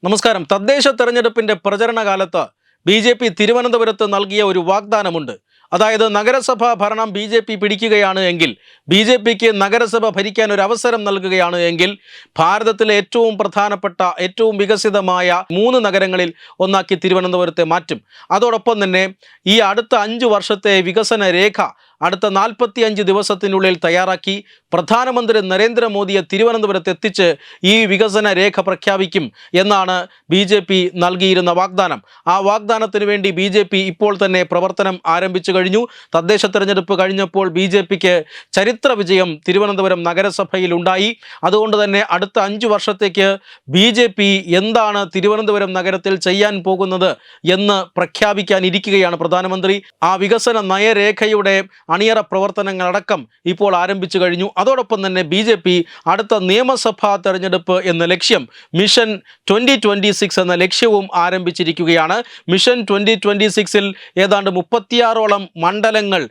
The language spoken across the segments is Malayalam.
നമസ്കാരം. തദ്ദേശ തെരഞ്ഞെടുപ്പിന്റെ പ്രചരണ കാലത്ത് ബി.ജെ.പി. തിരുവനന്തപുരത്ത് നൽകിയ ഒരു വാഗ്ദാനമുണ്ട്. അതായത് നഗരസഭാ ഭരണം ബി.ജെ.പി. പിടിക്കുകയാണ് എങ്കിൽ, ബി.ജെ.പിക്ക് നഗരസഭ ഭരിക്കാൻ ഒരു അവസരം നൽകുകയാണ് എങ്കിൽ, ഭാരതത്തിലെ ഏറ്റവും പ്രധാനപ്പെട്ട ഏറ്റവും വികസിതമായ 3 നഗരങ്ങളിൽ ഒന്നാക്കി തിരുവനന്തപുരത്തെ മാറ്റും. അതോടൊപ്പം തന്നെ ഈ അടുത്ത 5 വർഷത്തെ വികസന രേഖ അടുത്ത 45 ദിവസത്തിനുള്ളിൽ തയ്യാറാക്കി പ്രധാനമന്ത്രി നരേന്ദ്രമോദിയെ തിരുവനന്തപുരത്ത് എത്തിച്ച് ഈ വികസന രേഖ പ്രഖ്യാപിക്കും എന്നാണ് ബി.ജെ.പി. നൽകിയിരുന്ന വാഗ്ദാനം. ആ വാഗ്ദാനത്തിന് വേണ്ടി ബി.ജെ.പി. ഇപ്പോൾ തന്നെ പ്രവർത്തനം ആരംഭിച്ചു കഴിഞ്ഞു. തദ്ദേശ തെരഞ്ഞെടുപ്പ് കഴിഞ്ഞപ്പോൾ ബി.ജെ.പിക്ക് ചരിത്ര വിജയം തിരുവനന്തപുരം നഗരസഭയിൽ ഉണ്ടായി. അതുകൊണ്ട് തന്നെ അടുത്ത 5 വർഷത്തേക്ക് ബി.ജെ.പി. എന്താണ് തിരുവനന്തപുരം നഗരത്തിൽ ചെയ്യാൻ പോകുന്നത് എന്ന് പ്രഖ്യാപിക്കാനിരിക്കുകയാണ് പ്രധാനമന്ത്രി. ആ വികസന നയരേഖയുടെ അണിയറ പ്രവർത്തനങ്ങളടക്കം ഇപ്പോൾ ആരംഭിച്ചു കഴിഞ്ഞു. അതോടൊപ്പം തന്നെ ബി.ജെ.പി. അടുത്ത നിയമസഭാ തെരഞ്ഞെടുപ്പ് എന്ന ലക്ഷ്യം, മിഷൻ 2026 എന്ന ലക്ഷ്യവും ആരംഭിച്ചിരിക്കുകയാണ്. മിഷൻ 2026ൽ ഏതാണ്ട് 36ഓളം മണ്ഡലങ്ങൾ,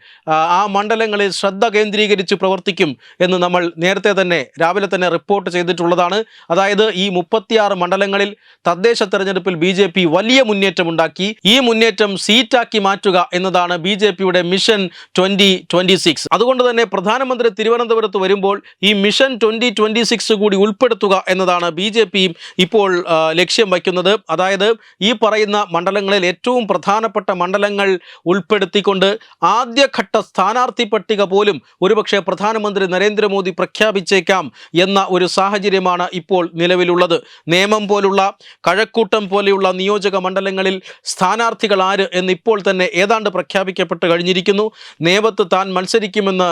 ആ മണ്ഡലങ്ങളിൽ ശ്രദ്ധ കേന്ദ്രീകരിച്ച് പ്രവർത്തിക്കും എന്ന് നമ്മൾ നേരത്തെ തന്നെ രാവിലെ തന്നെ റിപ്പോർട്ട് ചെയ്തിട്ടുള്ളതാണ്. അതായത് ഈ 36 മണ്ഡലങ്ങളിൽ തദ്ദേശ തെരഞ്ഞെടുപ്പിൽ ബി.ജെ.പി. വലിയ മുന്നേറ്റമുണ്ടാക്കി. ഈ മുന്നേറ്റം സീറ്റാക്കി മാറ്റുക എന്നതാണ് ബി.ജെ.പിയുടെ മിഷൻ 2026. അതുകൊണ്ട് തന്നെ പ്രധാനമന്ത്രി തിരുവനന്തപുരത്ത് വരുമ്പോൾ ഈ മിഷൻ 2026 കൂടി ഉൾപ്പെടുത്തുക എന്നതാണ് ബി.ജെ.പി. ഇപ്പോൾ ലക്ഷ്യം വയ്ക്കുന്നത്. അതായത് ഈ പറയുന്ന മണ്ഡലങ്ങളിൽ ഏറ്റവും പ്രധാനപ്പെട്ട മണ്ഡലങ്ങൾ ഉൾപ്പെടുത്തിക്കൊണ്ട് ആദ്യഘട്ട സ്ഥാനാർത്ഥി പട്ടിക പോലും ഒരുപക്ഷെ പ്രധാനമന്ത്രി നരേന്ദ്രമോദി പ്രഖ്യാപിച്ചേക്കാം എന്ന ഒരു സാഹചര്യമാണ് ഇപ്പോൾ നിലവിലുള്ളത്. നേമം പോലുള്ള, കഴക്കൂട്ടം പോലെയുള്ള നിയോജക മണ്ഡലങ്ങളിൽ സ്ഥാനാർത്ഥികൾ ആര് എന്നിപ്പോൾ തന്നെ ഏതാണ്ട് പ്രഖ്യാപിക്കപ്പെട്ട് കഴിഞ്ഞിരിക്കുന്നു. നേമത്ത് താൻ മത്സരിക്കുമെന്ന്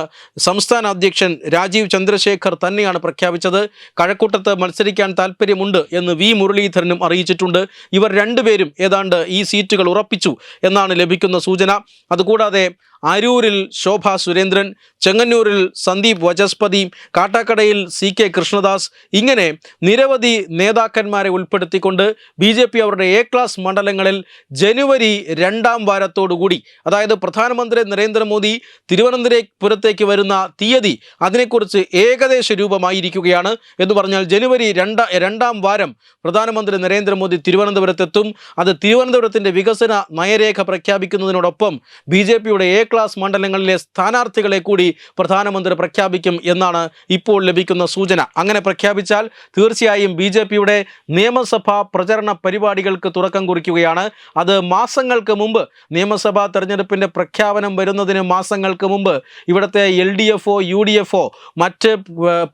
സംസ്ഥാന അധ്യക്ഷൻ രാജീവ് ചന്ദ്രശേഖർ തന്നെയാണ് പ്രഖ്യാപിച്ചത്. കഴക്കൂട്ടത്ത് മത്സരിക്കാൻ താല്പര്യമുണ്ട് എന്ന് വി മുരളീധരനും അറിയിച്ചിട്ടുണ്ട്. ഇവർ രണ്ടുപേരും ഏതാണ്ട് ഈ സീറ്റുകൾ ഉറപ്പിച്ചു എന്നാണ് ലഭിക്കുന്ന സൂചന. അതുകൂടാതെ അരൂരിൽ ശോഭാ സുരേന്ദ്രൻ, ചെങ്ങന്നൂരിൽ സന്ദീപ് വചസ്പതി, കാട്ടാക്കടയിൽ CK കൃഷ്ണദാസ്, ഇങ്ങനെ നിരവധി നേതാക്കന്മാരെ ഉൾപ്പെടുത്തിക്കൊണ്ട് ബി.ജെ.പി. അവരുടെ A ക്ലാസ് മണ്ഡലങ്ങളിൽ ജനുവരി 2ാം വാരത്തോടുകൂടി, അതായത് പ്രധാനമന്ത്രി നരേന്ദ്രമോദി തിരുവനന്തപുരത്തേക്ക് വരുന്ന തീയതി അതിനെക്കുറിച്ച് ഏകദേശ രൂപമായിരിക്കുകയാണ്. എന്ന് പറഞ്ഞാൽ ജനുവരി 2ാം വാരം പ്രധാനമന്ത്രി നരേന്ദ്രമോദി തിരുവനന്തപുരത്തെത്തും. അത് തിരുവനന്തപുരത്തിൻ്റെ വികസന നയരേഖ പ്രഖ്യാപിക്കുന്നതിനോടൊപ്പം ബി.ജെ.പിയുടെ A ക്ലാസ് മണ്ഡലങ്ങളിലെ സ്ഥാനാർത്ഥികളെ കൂടി പ്രധാനമന്ത്രി പ്രഖ്യാപിക്കും എന്നാണ് ഇപ്പോൾ ലഭിക്കുന്ന സൂചന. അങ്ങനെ പ്രഖ്യാപിച്ചാൽ തീർച്ചയായും ബി.ജെ.പിയുടെ നിയമസഭാ പ്രചരണ പരിപാടികൾക്ക് തുടക്കം കുറിക്കുകയാണ്. അത് മാസങ്ങൾക്ക് മുമ്പ്, നിയമസഭാ തെരഞ്ഞെടുപ്പിൻ്റെ പ്രഖ്യാപനം വരുന്നതിന് മാസങ്ങൾക്ക് മുമ്പ് ഇവിടുത്തെ LDFO, UDFO, മറ്റ്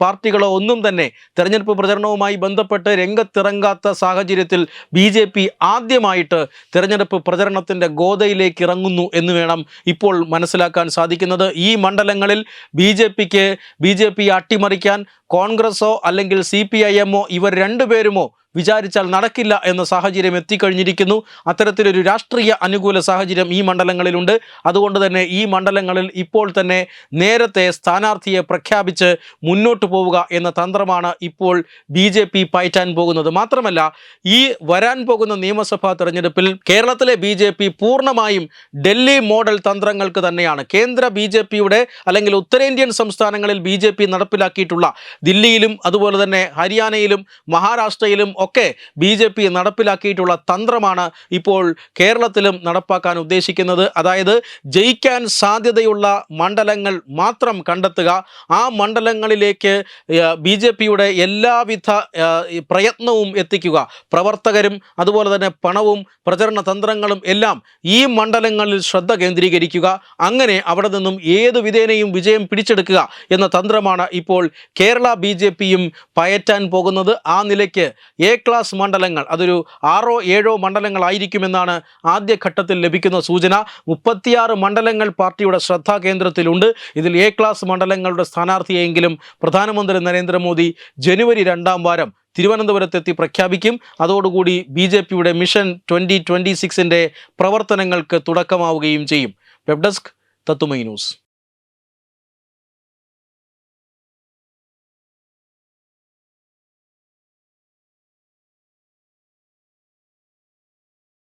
പാർട്ടികളോ ഒന്നും തന്നെ തെരഞ്ഞെടുപ്പ് പ്രചരണവുമായി ബന്ധപ്പെട്ട് രംഗത്തിറങ്ങാത്ത സാഹചര്യത്തിൽ ബി.ജെ.പി. ആദ്യമായിട്ട് തെരഞ്ഞെടുപ്പ് പ്രചരണത്തിൻ്റെ ഗോതയിലേക്ക് ഇറങ്ങുന്നു എന്ന് വേണം ഇപ്പോൾ മനസ്സിലാക്കാൻ സാധിക്കുന്നത്. ഈ മണ്ഡലങ്ങളിൽ ബി.ജെ.പി. അട്ടിമറിക്കാൻ കോൺഗ്രസോ അല്ലെങ്കിൽ CPIMോ ഇവർ രണ്ടുപേരുമോ വിചാരിച്ചാൽ നടക്കില്ല എന്ന സാഹചര്യം എത്തിക്കഴിഞ്ഞിരിക്കുന്നു. അത്തരത്തിലൊരു രാഷ്ട്രീയ അനുകൂല സാഹചര്യം ഈ മണ്ഡലങ്ങളിലുണ്ട്. അതുകൊണ്ട് തന്നെ ഈ മണ്ഡലങ്ങളിൽ ഇപ്പോൾ തന്നെ നേരത്തെ സ്ഥാനാർത്ഥിയെ പ്രഖ്യാപിച്ച് മുന്നോട്ട് പോവുക എന്ന തന്ത്രമാണ് ഇപ്പോൾ ബി.ജെ.പി. പയറ്റാൻ പോകുന്നത്. മാത്രമല്ല, ഈ വരാൻ പോകുന്ന നിയമസഭാ തെരഞ്ഞെടുപ്പിൽ കേരളത്തിലെ ബി.ജെ.പി. പൂർണ്ണമായും ഡൽഹി മോഡൽ തന്ത്രങ്ങൾക്ക് തന്നെയാണ്. കേന്ദ്ര ബി.ജെ.പിയുടെ അല്ലെങ്കിൽ ഉത്തരേന്ത്യൻ സംസ്ഥാനങ്ങളിൽ ബി.ജെ.പി. നടപ്പിലാക്കിയിട്ടുള്ള, ദില്ലിയിലും അതുപോലെ തന്നെ ഹരിയാനയിലും മഹാരാഷ്ട്രയിലും ഒക്കെ ബി.ജെ.പി. നടപ്പിലാക്കിയിട്ടുള്ള തന്ത്രമാണ് ഇപ്പോൾ കേരളത്തിലും നടപ്പാക്കാൻ ഉദ്ദേശിക്കുന്നത്. അതായത് ജയിക്കാൻ സാധ്യതയുള്ള മണ്ഡലങ്ങൾ മാത്രം കണ്ടെത്തുക, ആ മണ്ഡലങ്ങളിലേക്ക് ബി.ജെ.പിയുടെ എല്ലാവിധ പ്രയത്നവും എത്തിക്കുക, പ്രവർത്തകരും അതുപോലെ തന്നെ പണവും പ്രചരണ തന്ത്രങ്ങളും എല്ലാം ഈ മണ്ഡലങ്ങളിൽ ശ്രദ്ധ കേന്ദ്രീകരിക്കുക, അങ്ങനെ അവിടെ നിന്നും ഏത് വിധേനയും വിജയം പിടിച്ചെടുക്കുക എന്ന തന്ത്രമാണ് ഇപ്പോൾ കേരള ബി.ജെ.പിയും പയറ്റാൻ പോകുന്നത്. ആ നിലയ്ക്ക് A ക്ലാസ് മണ്ഡലങ്ങൾ അതൊരു 6ഓ 7ഓ മണ്ഡലങ്ങളായിരിക്കുമെന്നാണ് ആദ്യഘട്ടത്തിൽ ലഭിക്കുന്ന സൂചന. 36 മണ്ഡലങ്ങൾ പാർട്ടിയുടെ ശ്രദ്ധാകേന്ദ്രത്തിലുണ്ട്. ഇതിൽ A ക്ലാസ് മണ്ഡലങ്ങളുടെ സ്ഥാനാർത്ഥിയെങ്കിലും പ്രധാനമന്ത്രി നരേന്ദ്രമോദി ജനുവരി 2ാം വാരം തിരുവനന്തപുരത്തെത്തി പ്രഖ്യാപിക്കും. അതോടുകൂടി ബി.ജെ.പിയുടെ മിഷൻ 2026ൻ്റെ പ്രവർത്തനങ്ങൾക്ക് തുടക്കമാവുകയും ചെയ്യും. Web desk Thathumai news.